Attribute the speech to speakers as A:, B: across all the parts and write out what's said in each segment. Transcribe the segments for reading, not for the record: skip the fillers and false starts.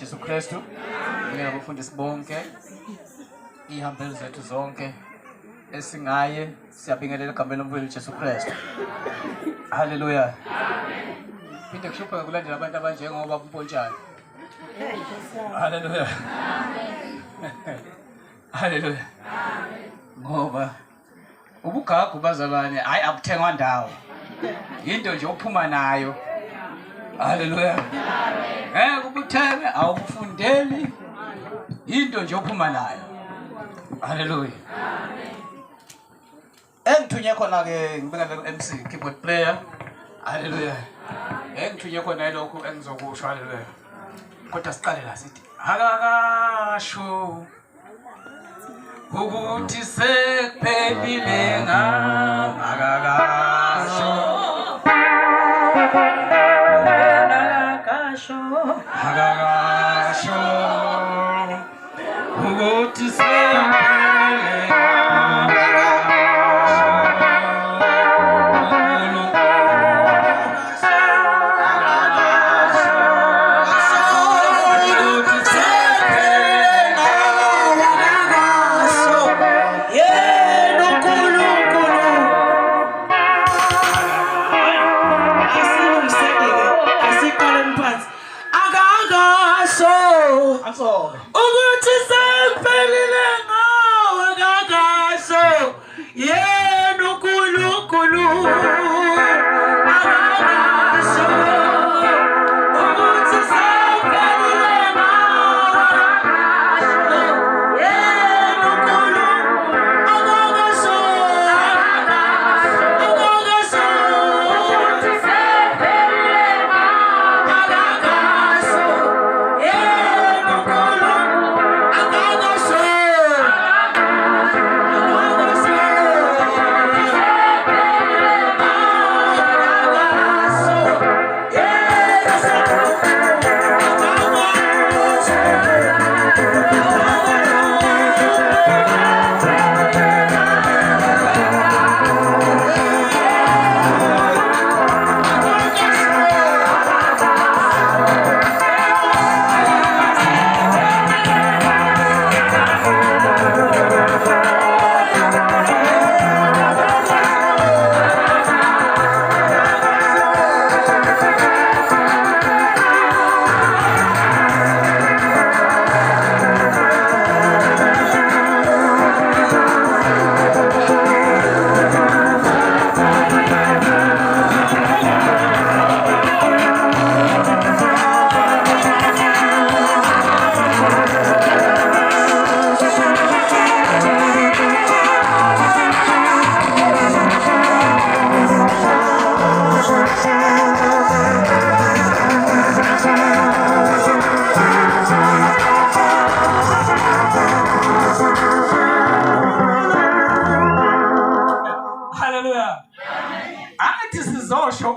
A: Jesu Kristu. Ngiyabafundisa bonke. Ihambelo zethu zonke esingaye siyabingelela egameni lomveli Jesu Kristu. Haleluya. Amen. Phinde kushupha kulandela abantu abanjengoba umpontshana. Haleluya. Amen. Haleluya. Amen. Ngoba ubugagu bazalwane hayi akuthengwa ndawo. Into nje ophuma nayo. Haleluya. Amen. Ukuthenge awufundeli. Into nje ophuma nayo. Haleluya. Amen. Engithunywe khona ke ngibekela MC keyboard player. Haleluya. Engithunywe khona lokho engizokusho haleluya. Kodwa siqale la sithi akakasho ukuthi sekuphelile ngami akakasho akakasho ukuthi sekuphelile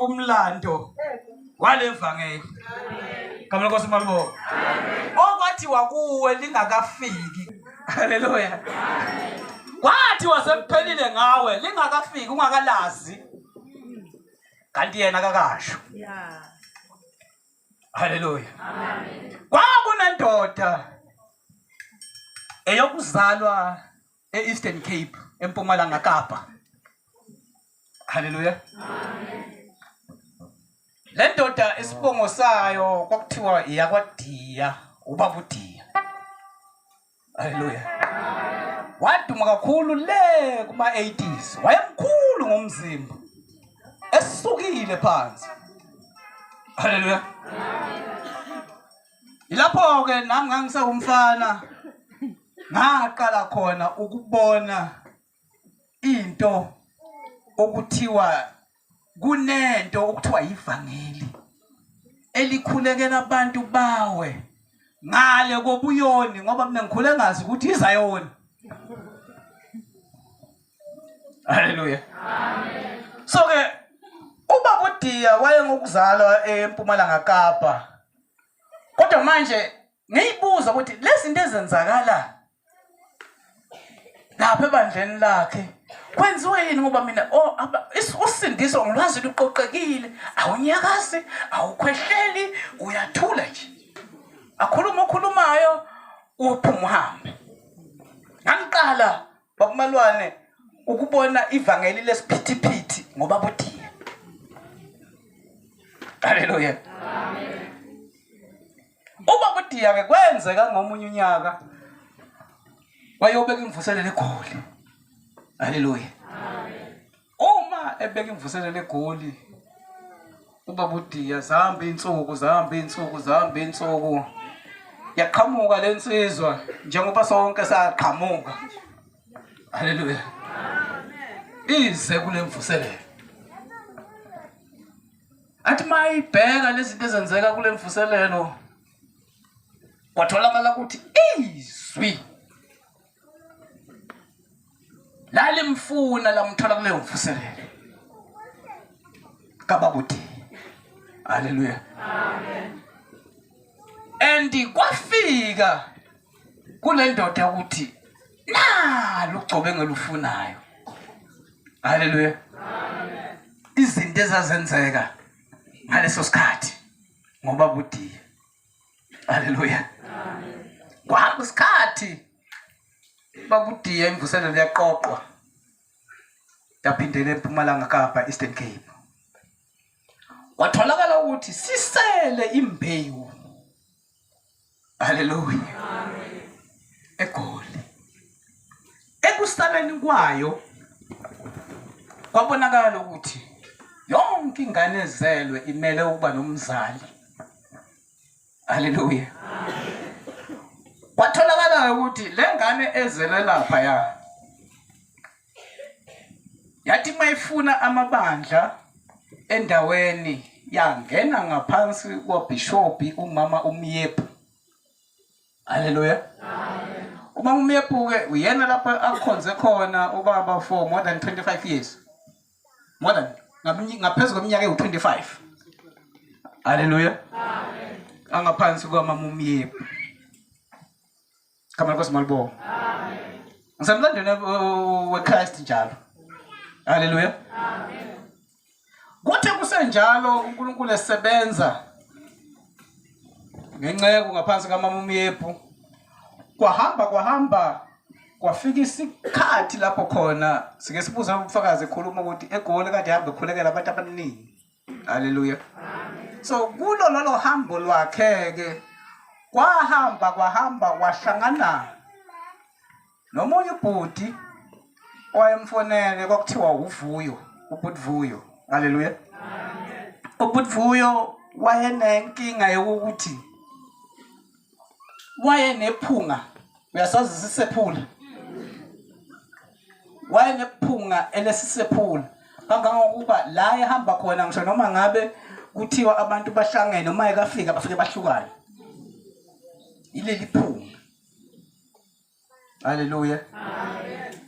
A: Umlando wale vangeli kamela Nkosi malibo okwathi wakuwe lingakafiki haleluya kwathi wasemphelile ngawe lingakafiki ungakalazi kanti yena akakasho haleluya amen kwakunendoda eyokuzalwa eEastern Cape eMpumalanga Kapa haleluya amen le ndoda isibongo sayo kwakuthiwa iyakwaDiya ubaba uDiya haleluya waduma kakhulu le kuma 80s wayemkhulu ngomzimba esukile phansi haleluya ilapho ke nami ngangisawumfana ngaqala khona ukubona into okuthiwa kunento okuthiwa ivangeli elikhulekela abantu bawe ngale kobuyoni ngoba mina ngikhule ngazi ukuthi izayona haleluya amen so ke ubaba uDiya wayengokuzalwa eMpumalanga Kapa kodwa manje ngiyibuza ukuthi lezi zinto ezenzakala lapha ebandleni lakhe kwenziwe yini ngoba mina usindiso ngilwazi luqoqekile awunyakazi awukhwehleli uyathula nje Akhulumayo uphuma uhambe. Ngiqala bakumalwane ukubona ivangeli lesiphithiphithi ngoba budiya. Haleluya. Amen. Uba budiya ke kwenzeka ngomunye unyaka wayobeka imvuselelo eGoli. Haleluya. Amen. Uma ebeka imvuselelo eGoli uba budiya zihamba insuku yaqhamuka lensizwa njengoba sonke saqhamuka. Haleluya. Amen. Ize kule mvuselelo. Athi mayibheka lezinto ezenzeka kule mvuselelo kwatholakala ukuthi izwi lalimfuna lamthola kule mvuselelo kababuthi. Haleluya. Amen. And kwafika kule ndoda ukuthi nalo ugcobe ngelufunayo. Haleluya. Amen. Izinto ezazenzeka ngaleso sikhathi ngoba budiya. Haleluya. Amen. Kwahamba isikhathi babudiya imvuselelo yaqoqwa yaphindela eMpumalanga Kapa, Eastern Cape. Kwatholakala ukuthi sisele imbewu. Haleluya. Amen. eGoli. Ekusaleni kwayo kwabonakala ukuthi yonke ingane ezelwe imele ukuba nomzali. Haleluya. Kwatholakala ukuthi lengane ezelwe lapha yathi mayifuna amabandla endaweni yangena ngaphansi kwabishopi umama Umyepu. Haleluya. Amen. Umama Umyepu ke uyena lapha akhonze khona ubaba for more than 25 years. More than ngaphezulu kweminyaka ewu25. Haleluya. Amen. Angaphansi kwamama Umyepu. Kamala kosimalibo. Amen. Ngisemlandweni weChrist njalo. Haleluya. Amen. Kuthe kusenjalo uNkulunkulu esebenza ngenceko ngaphansi kamama Umyepu. Kwahamba kwafika isikhathi lapho khona sike sibuza ubufakazi ekhuluma ukuthi eGoli kade hambe khulekela abantu abaningi. Haleluya. Amen. So kulo lolo hambo lwakhe ke kwahamba wahlangana nomunye ubhuti owayemfonele kwakuthiwa uVuyo, uButvuyo. Haleluya. Amen. uButvuyo wayenenkinga yokuthi wayenephunga. Uyasazi sisephula. Wayenephunga elesisephula. Kangangokuba la ehamba khona ngisho noma ngabe kuthiwa abantu bahlangene noma ekafika bafike bahlukane. Ileli phunga. Haleluya. Amen.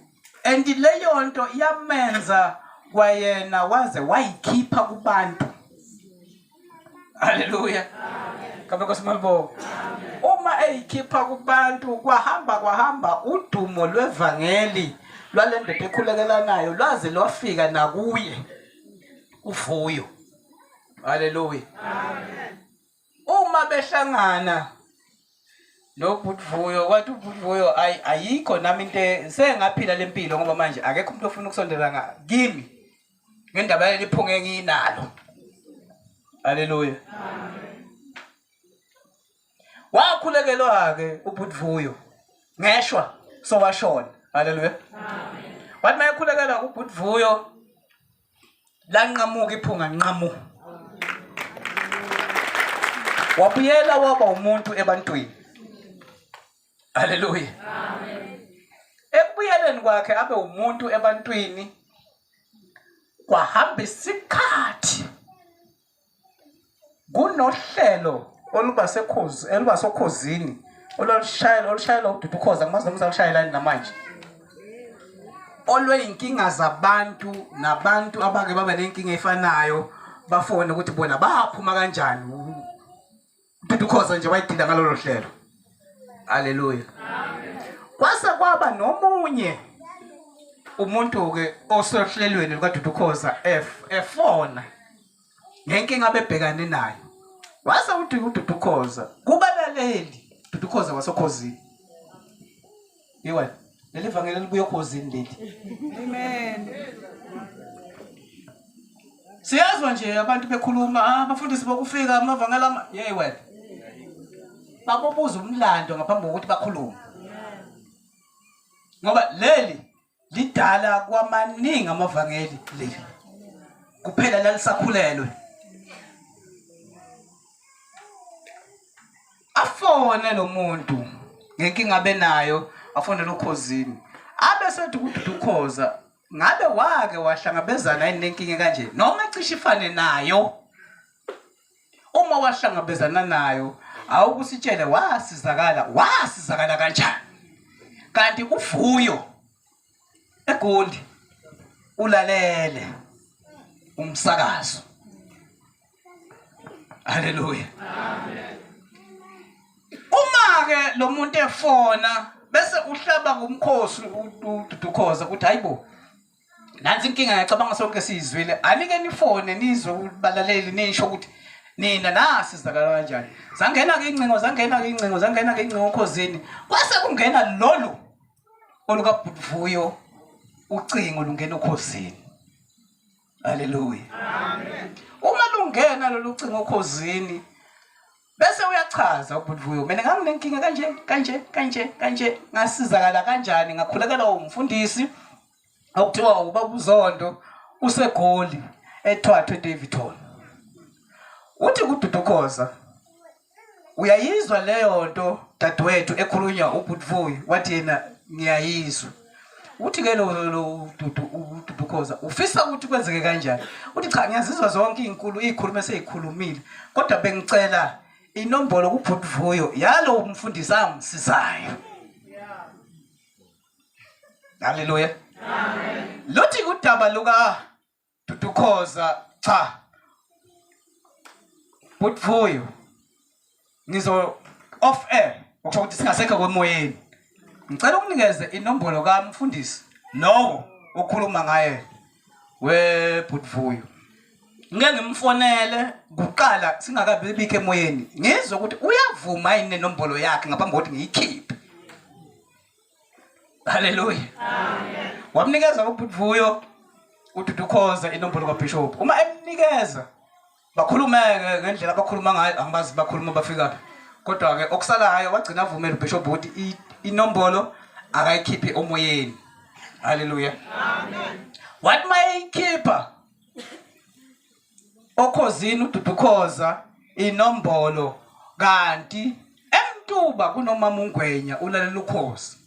A: And leyo nto yamenza kwayena waze wayikhipha kubantu. Haleluya. Amen. Kabe kosimalibo. Amen. Uma eyikhipha kubantu kwahamba udumo lwevangeli lwale ndoda ekhulukelanayo lwaze lwafika nakuye uVuyo. Haleluya. Amen. Uma behlangana noButvuyo wathi uButvuyo ayikho nami into sengaphila lempilo ngoba manje akekho umuntu ofuna ukusondela kimi ngendaba yeliphunga enginalo. Haleluya. Amen. Wakhulekelwa ke uButvuyo ngeshwa so washona. Haleluya. Amen. Wathi mayekhulekela uButvuyo lanqamuka iphunga nqamu. Wabuyela waba umuntu ebantwini. Haleluya. Amen. Ekubuyeleni kwakhe abe umuntu ebantwini kwahamba isikhathi kunohlelo olubasokhozini olushayela uDudukhoza ngimazi noma ushayelani namanje. Olweyinkinga zabantu nabantu abake baba nenkinga efanayo bafone ukuthi bona baphuma kanjani. uDudukhoza nje wayidinda ngalolu hlelo. Haleluya. Amen. Kwase kwaba nomunye umuntu ke osohlelweni lukaDudukhoza efona ngenkinga abebhekane nayo. Wase uthi uDudukhoza kubalaleli Dudukhoza wasokhozini. Yiwa leli vangeli libuye ekhozini leli.
B: Amen.
A: Siyazwa nje abantu bekhuluma abafundisi bokufika amavangela yey wena. Babobuza umlando ngaphambi kokuthi bakhulume. Ngoba leli lidala kwamaningi amavangeli leli. Kuphela lalisakhulelwe. Afone lo muntu ngenkinga abenayo afonela ukhozini. Abe sethi uDudukhoza ngabe wake wahlangabezana nenkinga kanje noma ecishe ifane nayo. Uma wahlangabezana nayo awukusitshele wasizakala kanjani. Kanti uvuyo eGoli ulalele umsakazo. Haleluya. Amen. Uma ke lo muntu efona bese uhlaba kumkhosi uDudukhoza ukuthi hayibo nansi inkinga ngiyacabanga sonke sizwile anike nifone nizwe ubalaleli nisho ukuthi nina nasizakala kanjani. Zangena ke incingo ukhozini kwase kungena lolu olukaBhuvuyo ucingo lungena ukhozini. Haleluya. Amen. Uma lungena lolu ucingo ukhozini bese uyachaza uBhuvuyo mina nganginenkinga kanje ngasizakala kanjani ngakhulekela umfundisi okuthiwa ubaba uZondo useGoli eThwathwe Davidton. Uthi kuDudukhoza uyayizwa leyo nto dadewethu ekhulunywa uBhuvuyo wathi yena ngiyayizwa. Uthi ke lo Dudukhoza ufisa ukuthi kwenzeke kanjani. Uthi cha ngiyazizwa zonke izikhulumo eseyikhulumile kodwa bengicela inombolo kuBhuvuyo yalo umfundisi amsizayo. Haleluya. Amen. Luthi kudaba luka Dudukhoza cha Bhuvuyo ngizo off air okusho ukuthi singasekho kwemoyeni. Ngicela ukunikeze inombolo kaMfundisi lowo okhuluma ngaye weBhuvuyo. Ngeke ngimfonele kuqala singakabi bikho emoyeni ngizwe ukuthi uyavuma yini nenombolo yakhe ngaphambi kokuthi ngiyikhiphe. Haleluya. Amen. Wamnikeza uBhuvuyo uDudukhoza inombolo kaBishop. Uma emnikeza bakhulumeke ngendlela abakhuluma ngayo angibazi bakhuluma bafika phi. Kodwa ke okusalayo wagcina avumela uBishop ukuthi inombolo akayikhiphi omoyeni. Haleluya. Amen. Wathi mayikhipha okhozini uDudukhoza inombolo kanti emtuba kunomama uNgwenya ulalela ukhozi.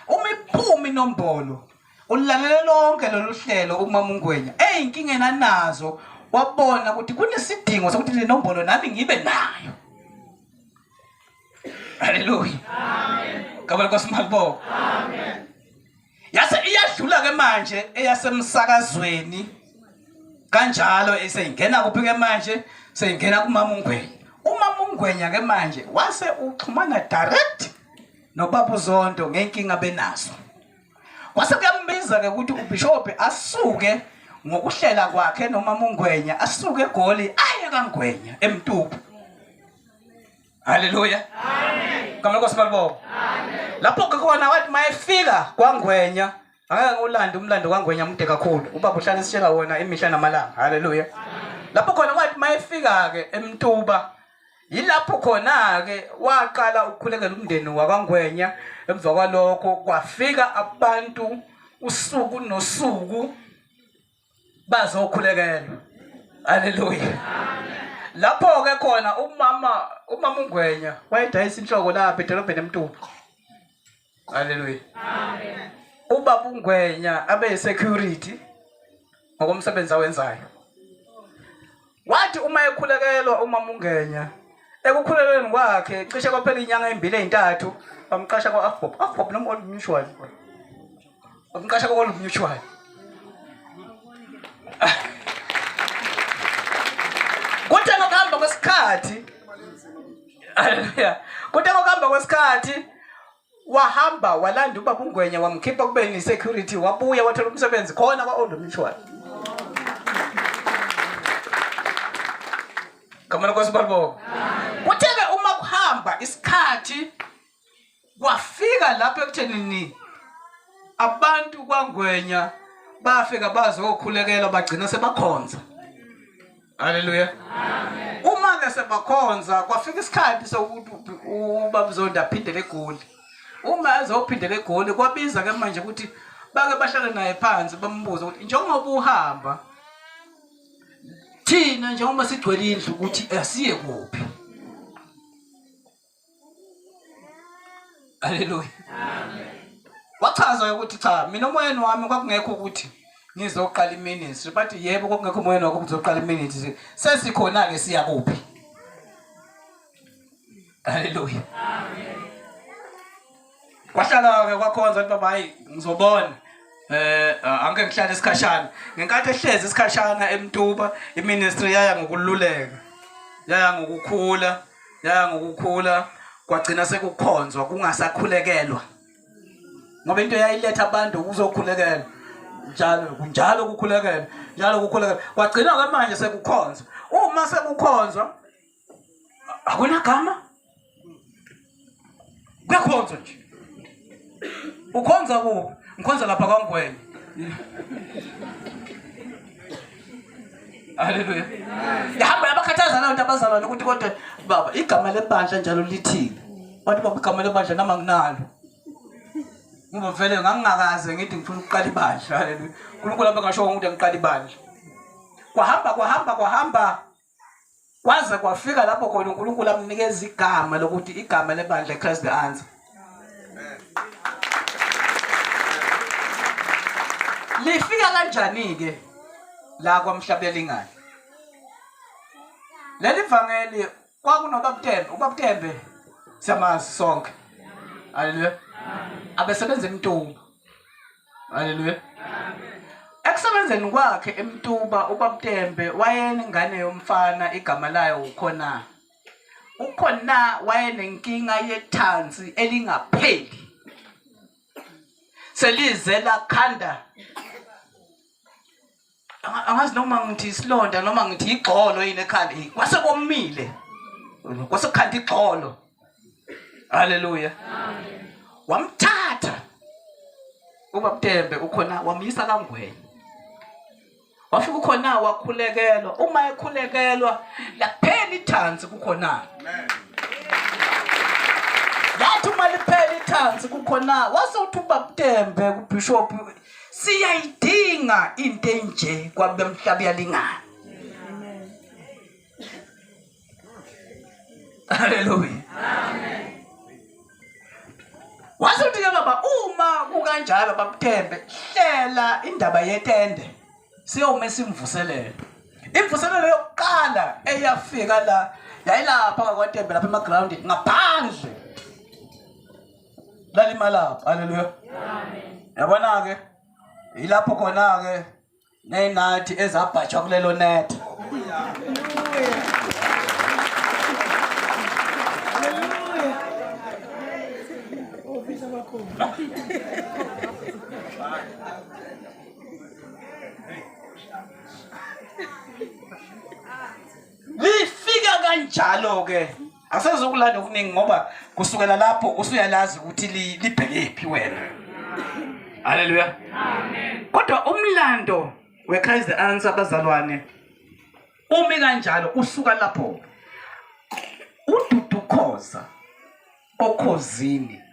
A: Uma iphuma inombolo ulalela lonke lolu hlelo umama uNgwenya eyinkinga enanazo wabona ukuthi kunesidingo sokuthi le nombolo nami ngibe nayo. Haleluya. Amen. Kabala kwasimalibo. Amen. Yase iyadlula ke manje eyasemsakazweni kanjalo eseyingena kuphi ke manje seyingena kumama uNgwenya. Umama uNgwenya ke manje wase uxhumana direct nobaba uZondo ngenkinga benazo. Kwase kuyambiza ke ukuthi uBishop asuke ngokuhlela kwakhe nomama uNgwenya asuke eGoli aye kaNgwenya emtuba. Haleluya. Amen. Kamela kwasimalibo. Amen. Lapho ke khona wathi mayefika kwaNgwenya angeke ulanda umlando kaNgwenya mude kakhulu. Ubaba uhlala sitshela wona imihla namalanga. Haleluya. Lapho khona wathi mayefika ke emtuba yilapho khona ke waqala ukukhulekela umndeni wakwaNgwenya. Emva kwalokho kwafika abantu usuku nosuku bazokhulekelwa. Haleluya. Amen. Lapho ke khona umama uNgwenya wayedayisa inhloko lapha edolobheni eMtuba. Haleluya. Amen. Ubaba uNgwenya abe security ngokomsebenzi awenzayo. Wathi uma ekhulekelwa umama uNgwenya ekukhulelweni kwakhe cishe kwaphela inyanga ezimbili ezintathu bamqasha kwa-Afbob noma Old Mutual. Bamqasha kwa-Old Mutual. Kuthe ngokuhamba kwesikhathi haleluya. Kuthe ngokuhamba kwesikhathi wahamba walanda ubaba uNgwenya wamkhipha kube ni security wabuya wathola umsebenzi khona kwa-Old Mutual. Kamana kwasibalibo. Kutheke uma kuhamba isikhathi kwafika lapho ekuthenini abantu kwaNgwenya bafika bazokhulekela bagcina sebakhonza. Haleluya. Amen. Uma ke sebakhonza kwafika isikhathi sokuthi ubabuzonda aphindele eGoli. Uma ezophindele eGoli kwabiza ke manje ukuthi bake bahlale naye phansi bambuza ukuthi njengoba uhamba thina njengoba sigcwele indlu ukuthi asiye kuphi. Haleluya. Amen. Wachaza ukuthi cha mina umoyeni wami kwakungekho ukuthi ngizoqala iministry bathi yebo kwakungekho umoyeni wakho uzoqala iministry sesikhona ke siya kuphi. Haleluya. Amen. Kwahlala ke kwakhonza ukuthi baba hayi ngizobona angeke ngihlale isikhashana ngenkathi ehlezi isikhashana eMtuba iministry yaya ngokululeka yaya ngokukhula kwagcina sekukhonzwa kungasakhulekelwa ngoba into yayiletha abantu ukuzokhulekela njalo kukhulekela kwagcina ke manje sekukhonzwa uma sekukhonzwa akunagama kuyakhonzwa nje ukhonza kuphi ngikhonza lapha kwaNgwenya. Haleluya. Yahamba yabakhathaza nayo abazalwane ukuthi kodwa baba igama lebandla njalo lithini. Bathi baba igama lebandla nama nginalo. Ngoba vele ngangingakaze ngithi ngifuna ukuqala ibandla. Haleluya. uNkulunkulu abangasho ukuthi ngiqala ibandla. Kwahamba kwaze kwafika lapho khona uNkulunkulu amnikeza igama lokuthi igama lebandla iChrist the answer. Lifika kanjani ke la kwaMhlabelingane? Leli vangeli ubabTembe siyamazi sonke. Haleluya. Abesebenza eMtuba. Haleluya. Ekusebenzeni kwakhe eMtuba ubabTembe wayeningane yomfana igama layo ukhona. Ukhona wayenenkinga yethansi elingapheli. Selizela khanda. Angazi noma ngithi isilonda noma ngithi igxolo yini ekhanda kwase komile kwase khanda igxolo. Haleluya. Amen. Wamthatha ubabTembe ukhona wamyisa kaNgwenya. Wafika ukhona wakhulekelwa uma ekhulekelwa laphela ithansi kukhona. Amen. Yathi uma liphela ithansi kukhona wasawuthi ubabTembe kuBishop siyayidinga into enje kwabeMhlabelingane. Amen. Haleluya. Amen. Wasuthi ke baba uma kukanjalo babTembe hlela indaba yetende siyome simvuselele. Imvuselelo yokuqala eyafika la yayilapha kwaTembe lapha emaground ngaphandle. Lalimala. Haleluya. Amen. Yabona ke ilapho khona ke nenathi ezabhajwa kulelo net. Haleluya. Ofisa bakho. Lifika kanjalo ke asezokulanda okuningi ngoba kusukela lapho usuyalazi ukuthi libhekephi wena. Haleluya. Amen. Kodwa umlando weChrist the answer bazalwane umi kanjalo usuka lapho uDudukhoza okhozini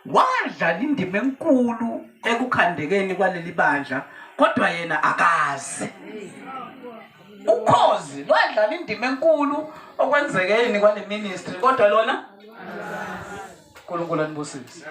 A: wadlala indima enkulu ekukhandekeni kwaleli bandla kodwa yena akazi. Ukhozi lwadlala indima enkulu okwenzekeni kwale ministry kodwa lona uNkulunkulu anibusise.